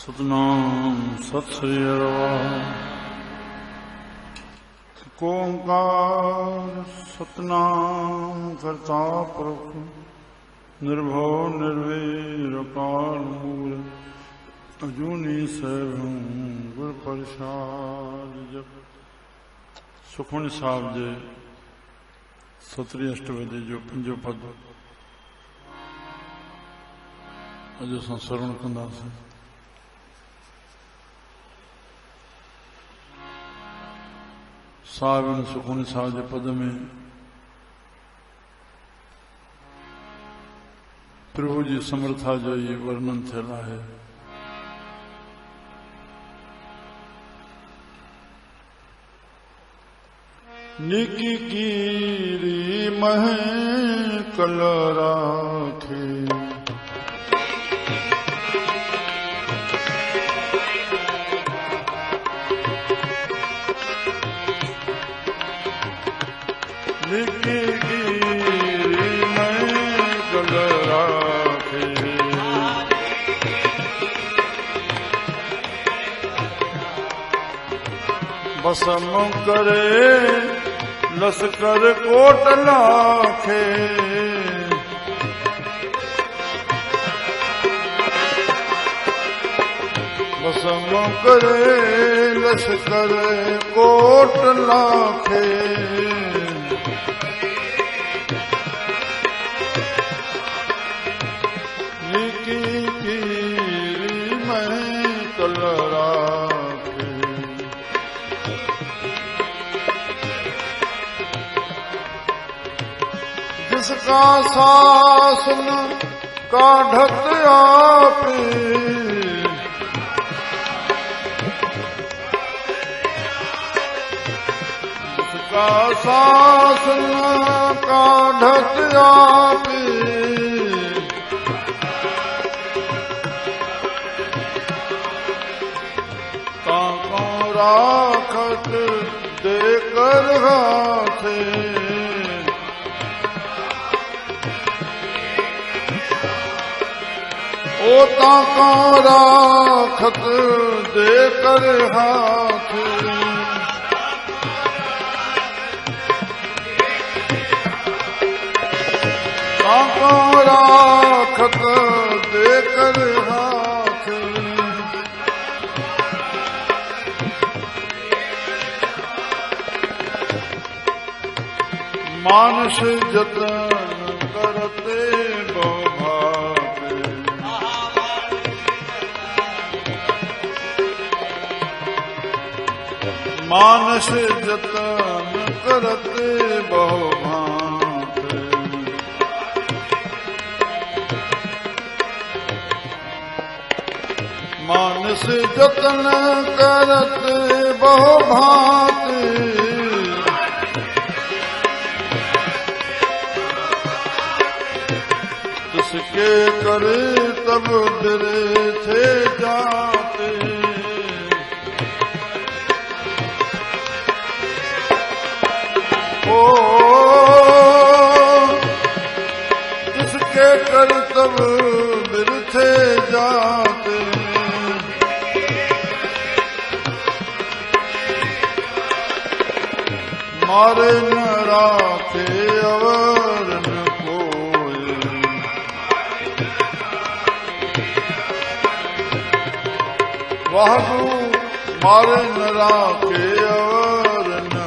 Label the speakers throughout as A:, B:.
A: सतनाम सत श्री अरवाह ओंकार सतनाम करता पुरख निर्भव निर्वैर काल मूल अजूनी सैभं गुर प्रसाद जप सुखमणी साहब जे 17 अष्टपदी जो पंजो पद अॼु असां श्रवण कंदासीं। साहिब सुखमणी साहब जे पद में प्रभु जी समर्था जो ही वर्णन थियल है। निकी कीरी मह कल राखे निकी कीरी मह कल राखे बसम करे लश्कर कोट लाखे बसम करे लश्कर कोट लाखे निकी कीरी मैं कल राखे जिसका शासन काढ़त आपे जिसका शासन काढ़त आपे ताको राखत देकर हाथे ओ ताका राखत देकर हाथ ताका राखत देकर हाथ मानस जतन करते मानस जतन करते बहु भांत मानस जतन करते बहु भांत तिसके करे तब डरे थे जाते ओ जिसके करतब बिरथे जाते मारे न राखे अवर न कोई वाहू मारे न राखे अवर न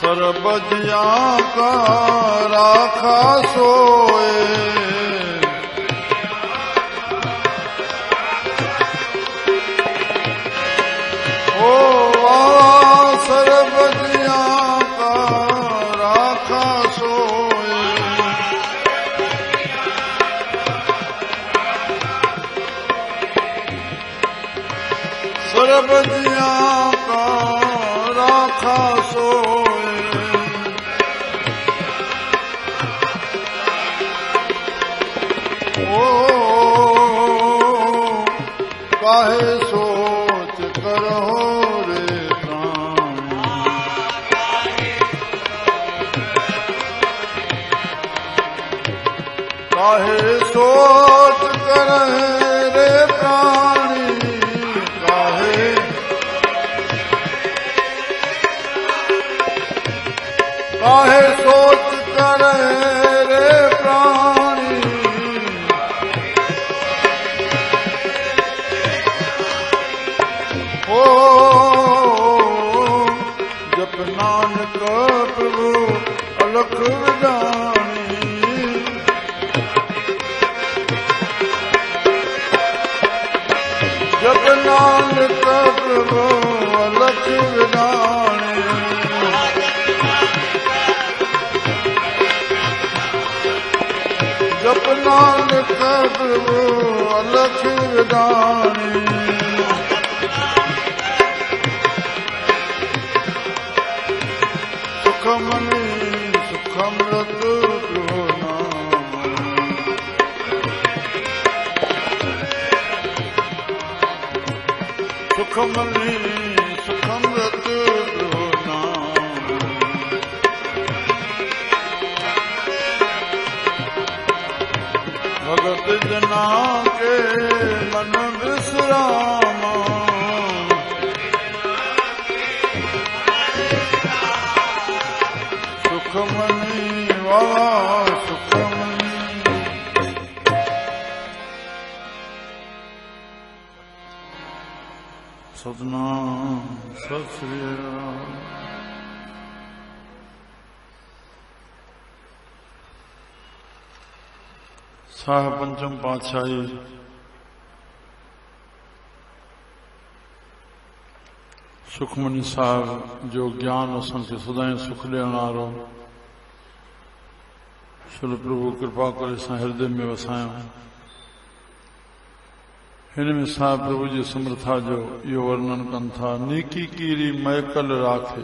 A: सरबजिया का राखा सोए ओ सरबजिया का राखा सोए सरबजिया का राखा सोए काहे सोच करहो रे काहे सोच करे रे प्राणी, काहे सोच करे रे प्राणी, ओ जप नानक प्रभु अलख विदानी, जप नानक प्रभु अलख विदानी, जप नानक प्रभु अलख विदानी, सुखमनी सुखमृत प्रभु नाम, सुखमनी सुखमृत प्रभु नाम, भगत जना के मन विश्रामा, सुखमनी वाला सुखमनी। सतनाम सत श्री राम। साहिब पंचम पातशाही सुखमनी साहिब जो ज्ञान असांखे सदाई सुख ॾियण वारो, श्री प्रभु कृपा करे असां हृदय में वसायूं। हिन में साहिब प्रभु जी समर्था जो इहो वर्णन कनि था। नीकी कीरी महकल राखे,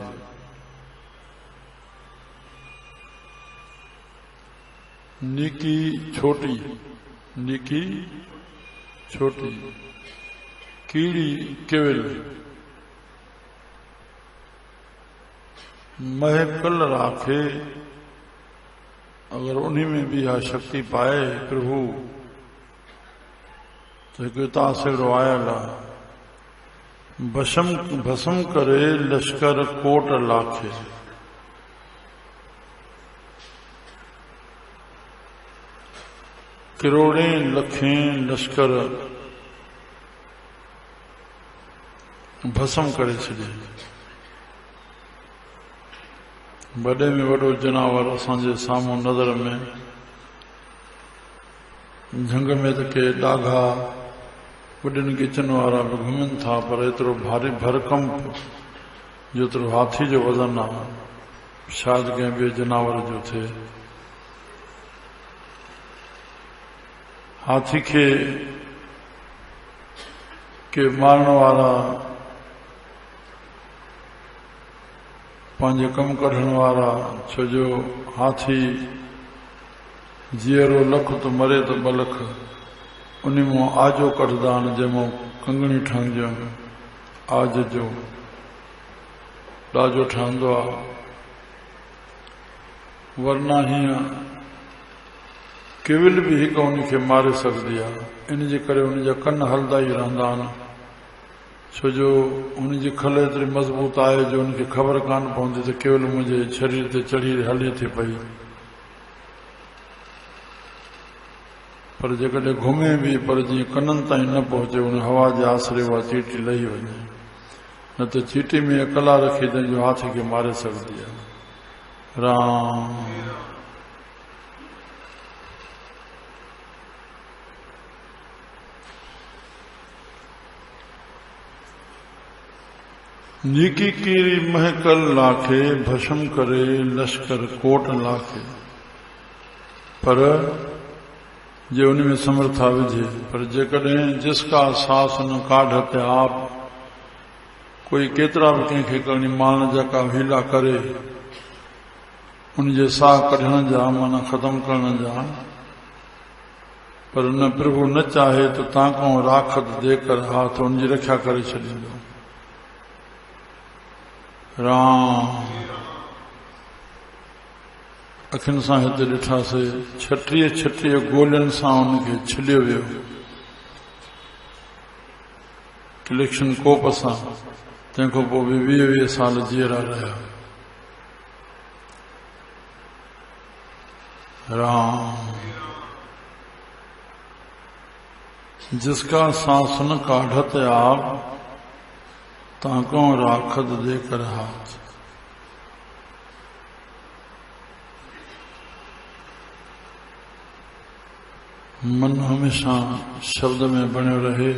A: नीकी छोटी, नीकी छोटी, कीड़ी केवल, महकल राखे। अगर उन्हीं में भी आ शक्ति पाए प्रभु तो हिकु आसिरो आयल आहे। भस्म करे लश्कर कोट लाखे, करोड़े लखें लश्कर भस्म करे छॾे। वॾे में वॾो जनावर असांजे साम्हूं नज़र में, झंग में त के ॾाघा वॾनि गिचनि वारा बि घुमनि था, पर एतिरो भारी भरकम जेतिरो हाथी जो वज़न आहे शायदि कंहिं ॿिए जनावर जो थिए। हाथी खे के मारण वारा, पंहिंजे कमु कढण वारा, छो जो हाथी जीअरो लख तो मरे तो ॿ लख, उन मां आजो कढंदा आहिनि जंहिंमां कंगणी ठहंदियूं आहिनि। आज जो ॾाजो ठहंदो आहे, वरना हीअं केविल बि हिकु उनखे मारे सघंदी आहे। इन जे करे उनजा कन हलंदा ई रहंदा आहिनि, छो जो उनजी खल एतिरी मज़बूत आहे जो उनखे ख़बर कान पवंदी त केवल मुंहिंजे शरीर ते चढ़ी हले थी पई। पर जेकॾहिं घुमे बि पर जीअं कननि ताईं न पहुचे, उन हवा जे आसरे उहा चीटी लही वञे, न त चीटी में अकला रखी त जो हाथी खे मारे सघंदी आहे। राम नीकी कीरी महकल लाखे, भस्म करे लश्कर कोट लाखे। पर जे उनमें समर्था विझे, पर जेकॾहिं जिसका सास न काढ़ते आप, कोई केतिरा बि कंहिंखे करणी मारण जा का हीला करे, उनजे साह कढण जा माना ख़त्म करण जा, पर न प्रभु न चाहे तो ताको राखत देकर हाथ उनजी रक्षा करे छॾींदो। राम अखियुनि सां हिते ॾिठासीं 36 गोलियुनि सां उनखे छिलियो वियो इलेक्शन कोप सां। तंहिंखां पोइ बि 20 साल जीअरा रहिया। राम जिसका शासन काढ़त आप ताको राखत देकर हाथ। मन हमेशा शब्द में बणियो रहे,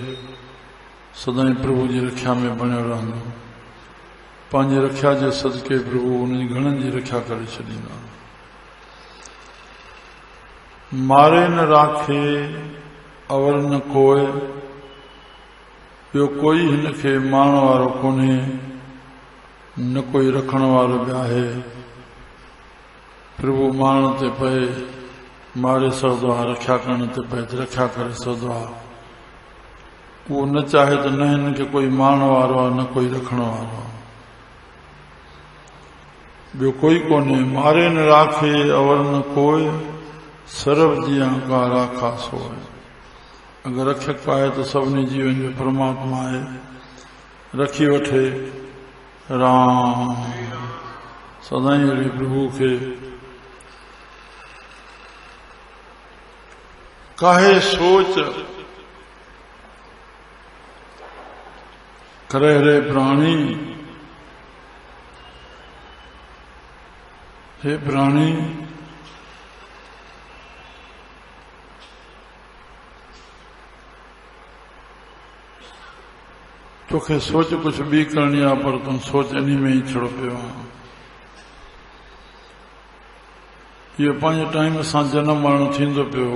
A: सदाई प्रभु जी रक्षा में बणियो रहंदो। पंहिंजी रक्षा जे सदके प्रभु उन घणनि जी रक्षा करे छॾींदा। मारे न राखे अवर न कोय, ॿियो कोई हिनखे मारण वारो कोन्हे, न कोई रखण वारो बि आहे। प्रभु मारण ते पए मारे सघंदो आहे, रक्षा करण ते पए त रक्षा करे सघंदो आहे। उहो न चाहे त न हिनखे कोई मारण वारो आहे, न कोई रखण वारो आहे, ॿियो कोई कोन्हे। मारे न राखे अवर न कोय, सर्व जियां का राखा सोय। अगर रक्षक आहे तो सभिनी जीवन जो परमात्मा आहे, रखी वठे। राम सदाई अहिड़े प्रभु खे काहे सोच करे रे प्राणी। हे प्राणी तोखे सोच कुछ ॿी करणी आहे, पर तूं सोच इन में ई छड़ो पियो आहे। इहो पंहिंजे टाइम सां जनम माण्हू थींदो पियो।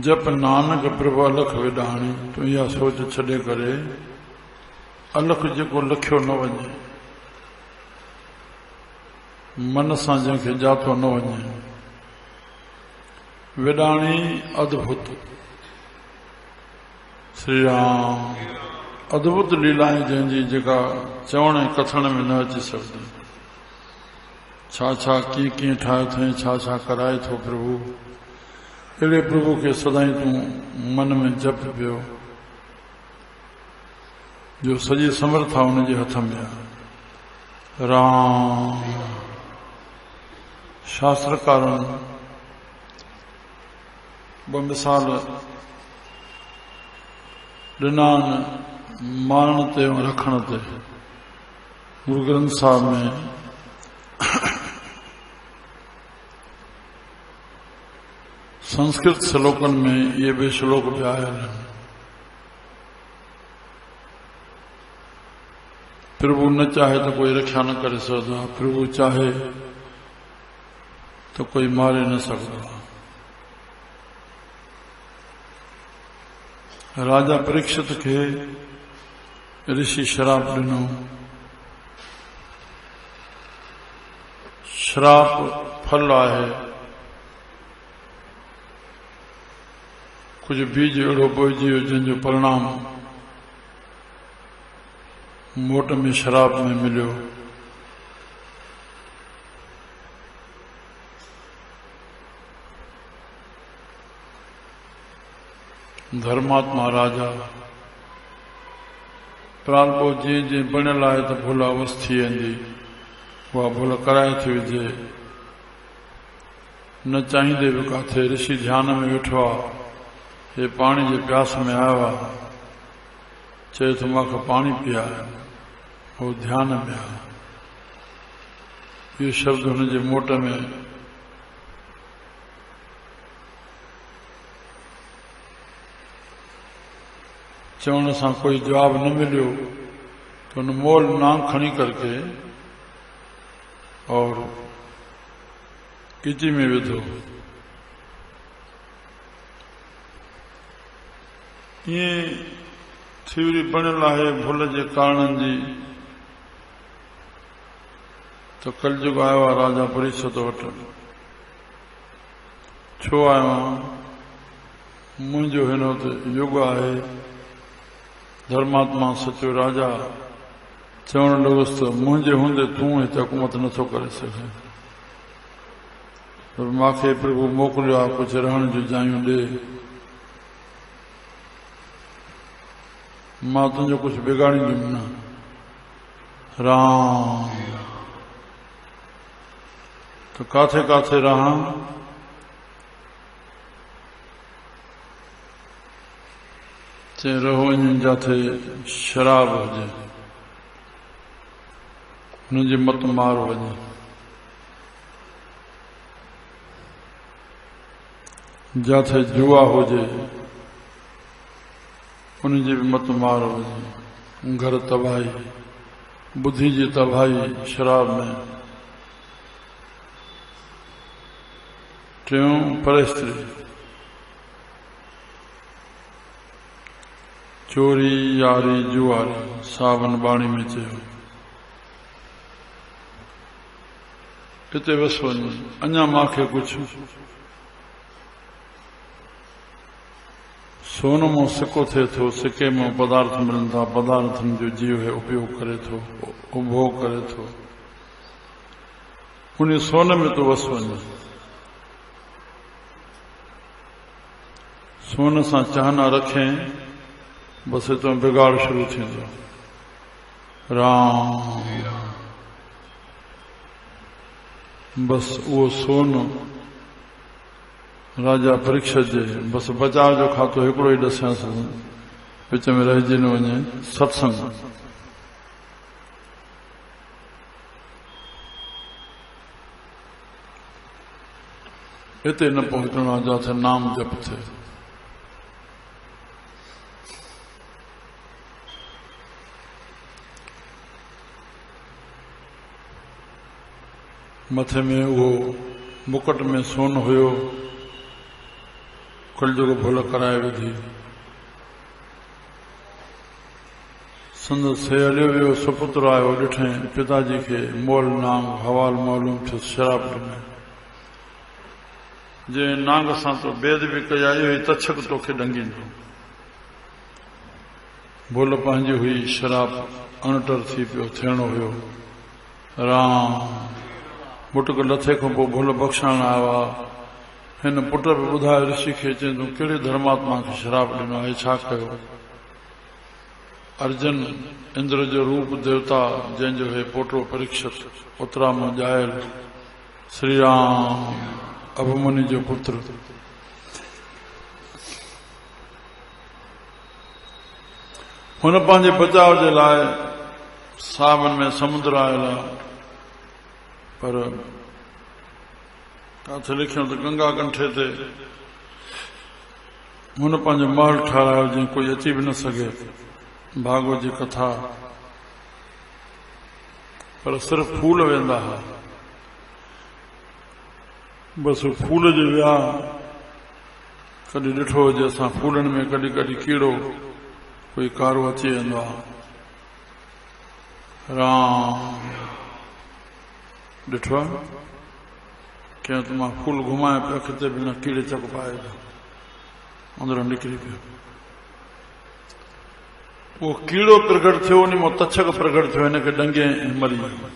A: जप नानक प्रभु अलख विडाणी। तूं इहा सोच छॾे करे अलख जेको लखियो न वञे, मन सां जंहिंखे जातो न वञे। विडाणी अद्भुत श्री राम अद्भुत लीलाएं जंहिंजी जेका चवण ऐं कथण में न अची सघंदी। छा छा कीअं कीअं ठाहे अथई, छा छा कराए थो प्रभु। अहिड़े प्रभु खे सदाई तूं मन में जप पियो, जो सॼी समर्था हुनजे हथ में आहे। राम शास्त्रकारनि ॿ मिसाल ॾिना आहिनि मारण ते ऐं रखण ते। गुरु ग्रंथ साहिब में संस्कृत श्लोकनि में इहे बि श्लोक बि आयल आहिनि। प्रभु न चाहे तो कोई रक्षा न करे सघंदो आहे, प्रभु चाहे तो कोई मारे न सघंदो आहे। राजा परीक्षित खे ऋषि शराप ॾिनो। शराप फल आहे, कुछ बीज अहिड़ो बोइजी वियो जंहिंजो परिणाम मोट में शराब में मिलियो। धर्मात्मा राजा प्राणपो जीअं जीअं बणियल आहे त भुल अवस्थ थी वेंदी, उहा भुल कराए थी विझे। न चाहींदे बि काथे ऋषि ध्यान में वेठो आहे, हे पाणी जे प्यास में आयो आहे, चए थो मूंखे पाणी पीआरे, उहो ध्यान में आहे। इहो शब्द हुनजे मोट में चवण सां कोई जवाब न मिलियो तो उन मोल नाम खणी करके और किची में विधो। ये थिवरी बणियल आहे भुल जे कारणनि जी। तो कलयुग आयो आहे राजा परीक्षित वटि। छो आयो आहियां? मुंहिंजो हिन वटि युग आहे, धर्मात्मा सचो राजा चवण लॻुसि त मुंहिंजे हूंदे तूं हिते हुकूमत नथो करे सघे, पर मूंखे प्रभु मोकिलियो आहे कुझु रहण जूं जायूं ॾे, मां तुंहिंजो कुझु बिगाड़ींदुमि न। राम तो काथे काथे रहा, चे रहो इन जाथे शराब हुजे, हुनजी मत मार वञे, जाथे जुआ हुजे उनजी भी मत मार वञे, घर तबाही, बुद्धि जी तबाही शराब में। टियों परस्त्री, चोरी यारी जुआरी, सावन बाणी में चयो हिते बस वञ, अञा मांखे कुझु सोन मां सिको थिए थो, सिके मां पदार्थ मिलनि था, पदार्थनि जो जीव है उपयोग करे थो, उपभोग करे थो, उन सोन में तो बस वञ। सोन सां चाहना रखें, बस तो बिगाड़ शुरू थींदो। राम बस उहो सोन राजा परीक्षा जे बस बचाव जो खातो हिकिड़ो ई ॾसियांसि, विच में रहिजी न वञे सत्संग। हिते न पहुचणो आहे जिथे नाम जप थिए। मथे में उहो मुकुट में सोन हुयो, कलजुग भुल कराए विधी, संदसि से हलियो वियो सुपुत्र आयो, ॾिठे पिताजी खे मोल नांग हवाल मालूम थियो, शराब ॾिनई, जे नांग सां तो बेद बि कया, इहो ई तछक तोखे ॾंगींदो। भुल पंहिंजी हुई, शराब अणटर थी पियो थियणो हुयो। राम मुटुक लथे खां पोइ भुल बख़्शाइण आयो आहे। हिन पुट बि ॿुधायो ऋषि खे, चई तूं कहिड़े धर्मात्मा खे शराब ॾिनो आहे, छा कयो? अर्जुन इंद्र जो रूप देवता, जंहिंजो है पोटो परीक्षित, उतरा मां ॼायल श्री राम अभिमन्यु जो पुत्र, हुन पंहिंजे बचाव जे लाइ सावन में समुद्र आयल आहे, पर काथे लिखियो त गंगा कंठे ते हुन पंहिंजो महल ठारायो, जीअं कोई अची बि न सघे। भागवत जी कथा, पर सिर्फ़ फूल वेंदा हुआ, बसि फूल जे विया। कॾहिं ॾिठो हुजे असां फूलनि में कॾहिं कॾहिं कीड़ो कोई कारो अची वेंदो आहे। राम ॾिठो आहे कंहिं त मां फूल घुमाए पियो, किथे बि न कीड़े चक पाए अंदरि निकिरी पियो। उहो कीड़ो प्रगट थियो, उन मां तछक प्रगट थियो, हिनखे ॾंगे मरी वियो।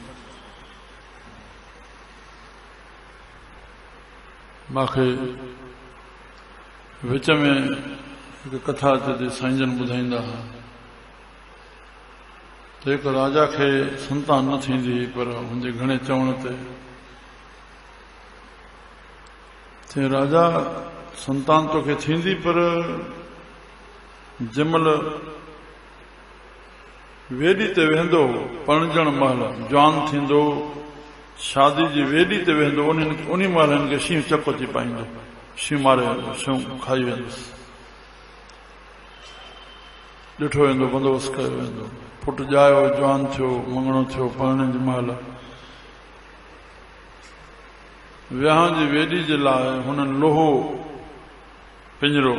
A: मूंखे विच में हिकु कथा अचे, साईं जन ॿुधाईंदा हुआ त हिकु राजा खे संतान न थींदी, पर हुनजे घणे चवण ते राजा संतान तोखे थींदी, पर जंहिंमहिल वेदी ते वेंदो, पणजण महिल जवान थींदो, शादी जी वेदी ते वेंदो, उन महिल हिनखे शींहुं चक अची पाईंदो, शींहुं मारे शयूं खाई वेंदुसि। ॾिठो वेंदो, बंदोबस्तु कयो वेंदो। पुटु ॼायो, जवान थियो, मङणो थियो, पढ़ण जी महिल विहांउ जी वेदी जे लाइ हुननि लोहो पिंजरो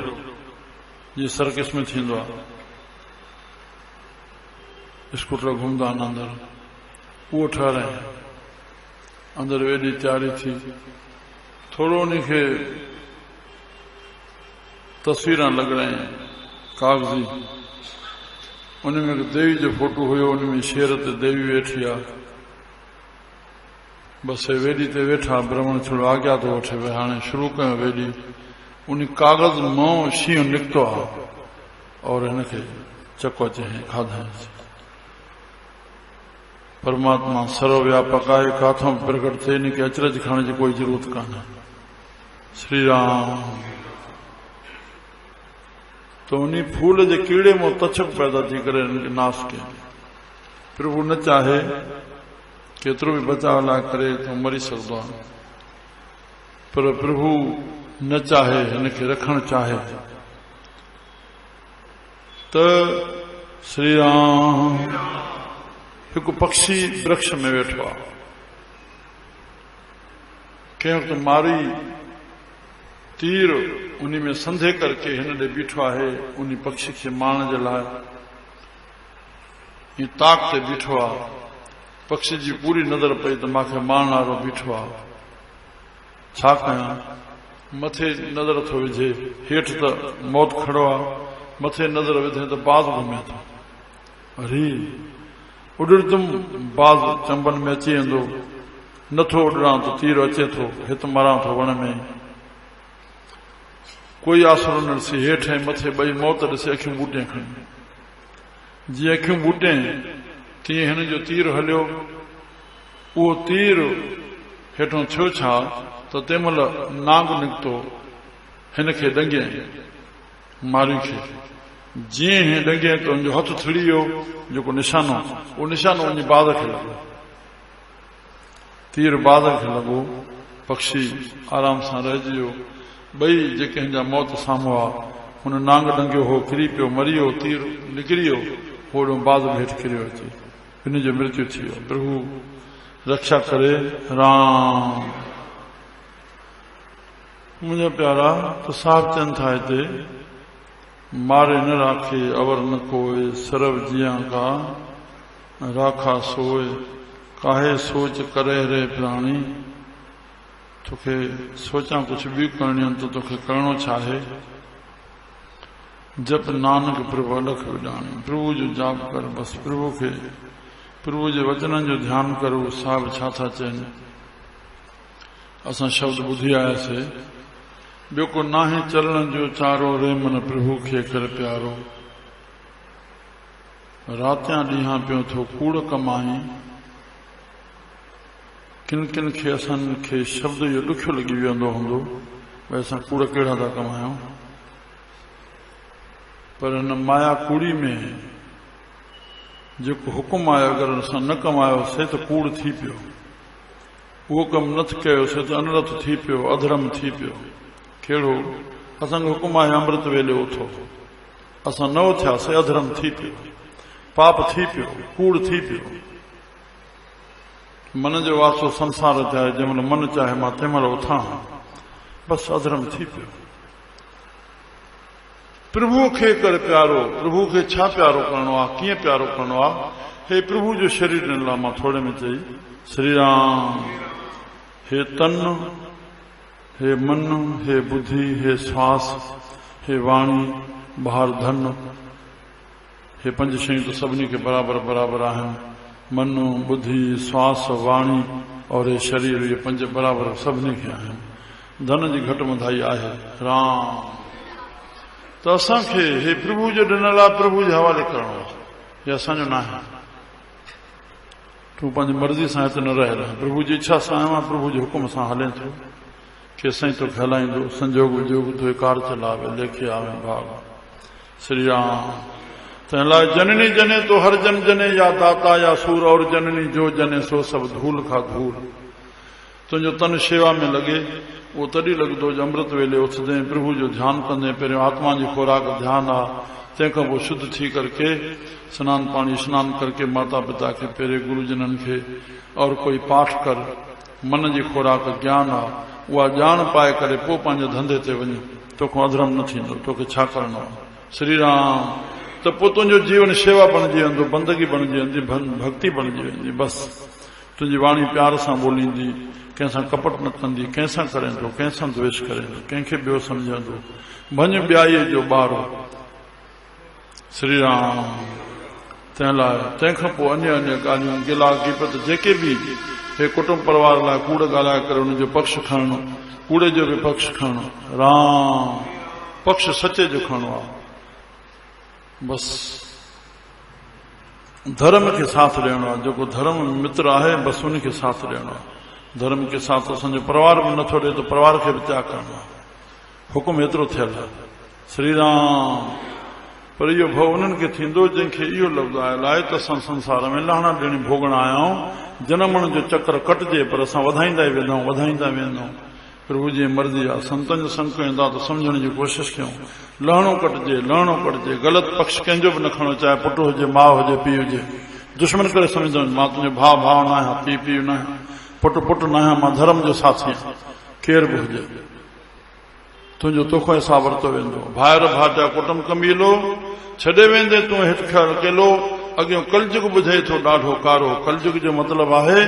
A: जीअं सर्किस में थींदो आहे, स्कूटर घुमंदा आहिनि अंदरि, उहो ठारायईं। अंदरि वेदी तयारी थी, थोरो उनखे तस्वीरां लॻाइं कागज़ी, उनमें एक देवी जो फोटो हुयो, उनमें शेर ते देवी वेठी आ। बस हे वेदी ते वेठा, ब्राह्मण थोड़ो आज्ञा तो वठे, भई हाणे शुरू कयो वेदी। उन कागज मां शींहुं निकितो आ और हिनखे चको चई खाधई। परमात्मा सर्वव्यापक आहे, काथों प्रकट थे, इनके अचरज खाने की कोई जरूरत कान्हे। श्री राम। तो उन्हीं फूल जे कीड़े में तछक पैदा थी करे इनके नाश के। प्रभु न चाहे केतिरो भी बचाव लाइ करे तो मरी सकदो आहे, पर प्रभु न चाहे, हिनखे रखण चाहे। त श्री राम हिकु पक्षी वृक्ष में वेठो आहे, कंहिं वक़्तु मारी तीर उन में संधे करके हिन ॾे बीठो आहे, उन पक्षी खे मारण जे लाइ हीअ ताक ते बीठो आहे। पक्षी जी पूरी नज़र पई त मूंखे मारण वारो बीठो आहे, छा कयां? मथे नज़र थो विझे, हेठि त मौत खड़ो आहे, मथे नज़र विझे त बाज़ घुमे थो। अरे उॾड़दुम, बाज़ चंबन में अची वेंदो, नथो उॾड़ां त तीर अचे थो, हित मरां थो वण में। कोई आसरो न ॾिसी, हेठि ऐं मथे ॿई मौत ॾिसे अखियूं ॿूटे खणी। जीअं अखियूं ॿूटे तीअं हिन जो तीर हलियो। उहो तीर हेठों थियो छा त तंहिं महिल नांग निकितो, हिन खे ॾंगे मारी खे। जीअं ही ॾंगे त हुनजो हथु थिड़ी वियो, जेको निशानो, उहो निशानो उन बाज़ खे लॻो, तीर बाज़ खे लॻो। पक्षी आराम सां रहिजी वियो। ॿई जेके हिन जा मौत साम्हूं आहे, हुन नांग ॾंगियो हो, किरी पियो, मरी वियो, तीर निकिरी वियो, होॾो बाज़ हेठि किरियो अचे, हिन जो मृत्यु थी वियो। प्रभु रक्षा करे। राम। मुंहिंजा प्यारा, तो साहब चवनि था हिते, मारे न राखे अवर न कोय, सरव जिया का राखा सोए, काहे सोच करे रे प्राणी। तोखे सोचां कुछ भी करणी तो तोखे करणो छा आहे? जप नानक प्रभु अलख विडाणी। प्रभु जो जाप कर, बस प्रभु खे, प्रभु जे वचननि जो ध्यान करो। साहिब छा था चवनि, असां शब्द ॿुधी आयासीं। ॿियो को नाहे चलण जो चारो, रे मन प्रभु खे कर प्यारो। रातियां ॾींहां पियो थो कूड़ कमाई, किन किन खे असांखे शब्द इहो ॾुखियो लॻी वेंदो हूंदो, भई असां कूड़ कहिड़ा था कमायूं। पर हिन माया कूड़ी में जेको हुकुम आहे, अगरि असां न कमायोसीं त कूड़ थी पियो। उहो कमु न कयोसीं त अनर्थ थी पियो, अधर्म थी पियो। कहिड़ो? असांजो हुकुम आहे अमृत वेले उथो, असां न उथियासीं, अधर्म थी पियो, पाप थी पियो, कूड़ थी पियो। मन जो वासो संसार चाहे, जंहिंमहिल मन चाहे मां तंहिं महिल उथां, बसि अधर्म थी पियो। प्रभु खे कर प्यारो। प्रभु खे छा प्यारो करणो आहे, कीअं प्यारो करणो आहे? हे प्रभु जो शरीर ॾिनल आहे, मां थोरे में चई। श्री राम। हे तन, हे मन, हे बुद्धि, हे श्वास, हे वाणी, बाहर धन, हे पंज शयूं त सभिनी खे बराबर बराबर आहिनि। मन, बुद्धि, श्वास, वाणी और हे शरीर, ये पंज बराबर सभिनी खे आहिनि। धन जी घटि वधाई आहे। राम। त असांखे हे प्रभु जो ॾिनल आहे, प्रभु जे हवाले करणो आहे, हे असांजो न आहे। तूं पंहिंजी मर्ज़ी सां हिते न रहियल आहे, प्रभु जी इच्छा सां आयो आहे, प्रभु जे हुकुम सां हले थो। के साईं तोखे हलाईंदो, संजोग विजोग तोखे कार चलावे, लेखे आवे भाग। श्री राम। तंहिं लाइ जननी जने तो हर जन जने, या दाता या सूर, और जननी जो जने सो सब धूल खां धूल। तुंहिंजो तन शेवा में लॻे, उहो तॾहिं लॻंदो जो अमृत वेले उथंदे, प्रभु जो ध्यानु कंदे। पहिरियों आत्मा जी खुराक ध्यानु आहे, तंहिंखां पोइ शुद्ध थी करके सनान पाणी स्नान करके माता पिता खे, पहिरें गुरुजननि खे, और कोई पाठ कर। मन जी खुराक ज्ञान आहे, उहा ॼाण पाए करे पोइ पंहिंजे धंधे ते वञे, तोखां अधर्म न थींदो। तोखे छा करणो आहे? श्री राम। त पोइ तुंहिंजो जीवन शेवा बणिजी वेंदो, बंदगी बणिजी वेंदी, भक्ति बणिजी वेंदी। बसि तुंहिंजी वाणी प्यार सां ॿोलींदी, कंहिंसां कपट न कंदी, कंहिंसां करेंदो, कंहिंसां द्वेष करेंदो, कंहिंखे ॿियो सम्झंदो। भंज ॿियाईअ जो ॿार। श्री राम। तंहिं लाइ तंहिंखां पोइ अन्य अन्य ॻाल्हियूं गिला गिपत जेके बि हे कुटुंब परिवार लाइ कूड़ ॻाल्हाए करे हुनजो पक्ष खणणो, कूड़े जो बि पक्ष खणणो, राम पक्ष सचे जो खणणो आहे। बस धर्म के साथ ॾियणो आहे, जेको धर्म मित्र आहे बस उनखे साथ ॾियणो आहे। धर्म के साथ असांजो परिवार बि नथो ॾे त परिवार खे बि त्याग करणो आहे। हुकुम एतिरो थियल आहे श्री राम। पर इहो भव उन्हनि खे थींदो जंहिंखे इहो लफ़्ज़ आयल आहे त असां संसार में लहणा ॾियणी भोगण आया आहियूं, जनमण जो चक्र कटिजे पर असां वधाईंदा ई वेंदा आहियूं। प्रभु जी मर्ज़ी आहे। संतनि जो संग वेंदा त सम्झण जी कोशिश कयूं। लहणो कटिजे, ग़लति पक्ष कंहिंजो बि न खणो, चाहे पुटु हुजे, माउ हुजे, पीउ हुजे। दुश्मन करे सम्झंदो मां तुंहिंजो भाउ न आहियां, पीउ न आहियां, पुटु न आहियां, मां धर्म जो साथी आहियां। केर बि हुजे तुंहिंजो तोखो हिसाब वरितो वेंदो। भाइर भाटा कुटुंब कमीलो छॾे वेंदे तूं हिट अकेलो। अॻियों कलयुग ॿुधे थो ॾाढो कारो। कलयुग जो मतिलबु आहे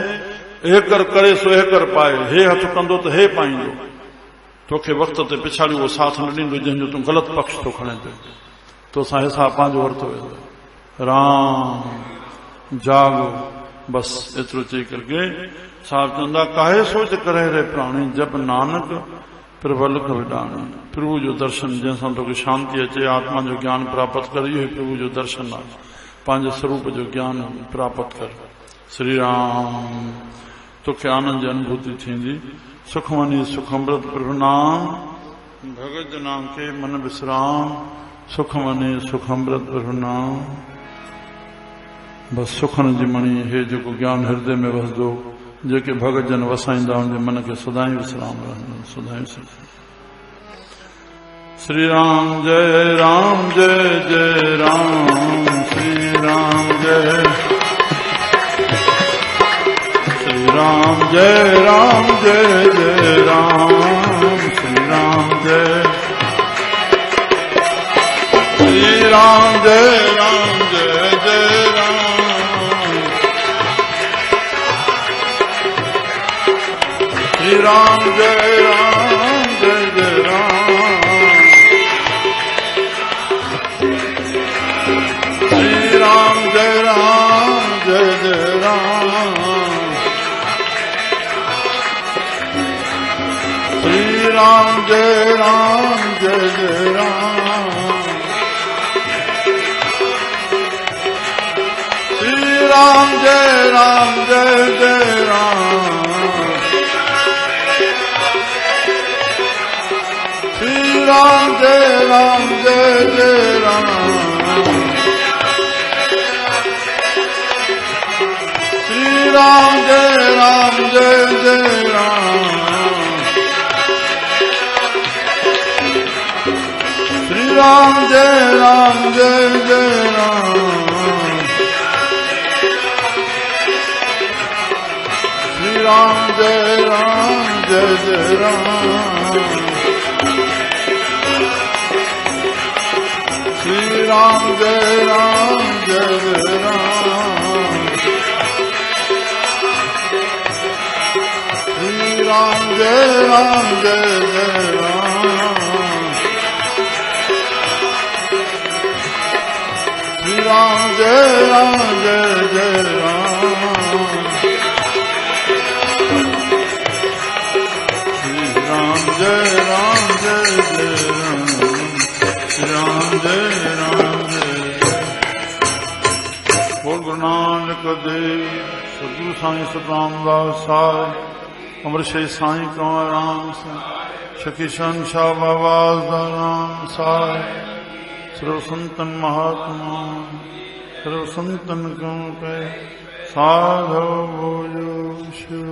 A: हेकर करे सो हेकर पाए, हे हथ कंदो त हे पाईंदो। तोखे वक़्त ते पिछाड़ी उहो साथ न ॾींदो जंहिंजो तूं ग़लति पक्ष थो खणे पियो। तोसां हिसाब पंहिंजो वरितो वेंदो। राम जागो। बस एतिरो चई करके साहिब चवंदा काहे सोच करे रे प्राणी जब नानक प्रबल विडाणी। प्रभु जो दर्शन जंहिंसां तोखे शांति अचे, आत्मा जो ज्ञान प्राप्त कर, इहो प्रभु जो दर्शन आहे। पंहिंजे स्वरूप जो ज्ञान प्राप्त कर। श्री राम तोखे आनंद जी अनुभूति थींदी। सुखमनी सुखमृत प्रभु नाम भगत नाम के मन विश्राम। सुखमनी सुखमृत प्रभु नाम। बस सुखन जी मणी हे जेको ज्ञान हृदय में वसदो, जेके भगत जन वसाईंदा उनजे मन खे सदाई विश्राम रहंदो, सदाई। श्री राम जय राम जय जय राम। श्री राम जय श्री राम जय राम जय जय राम। श्री राम जय श्री राम जय राम जय जय राम। श्री राम जय राम जय जय राम। श्री राम जय राम जय जय राम। श्री राम जय राम जय जय राम। श्री राम जय राम जय जय राम। श्री राम जय राम जय जय राम। श्री राम जय राम जय जय राम। श्री राम जय राम जय जय राम। श्री राम जय राम जय जय राम। श्री राम जय राम जय जय राम। श्री राम जय राम जय जय राम। श्री राम जय राम जय जय राम। श्री राम जय राम जय जय राम। श्री राम जय राम जय जय। बोल गुरु नानक देव सतगुरु साईं सतनाम दास साहिब अमृत साईं कंवर राम सखी शहंशाह बाबा राम साहिब सर्व संतन महात्मा सर्व संतन को साधो भोजो शिव।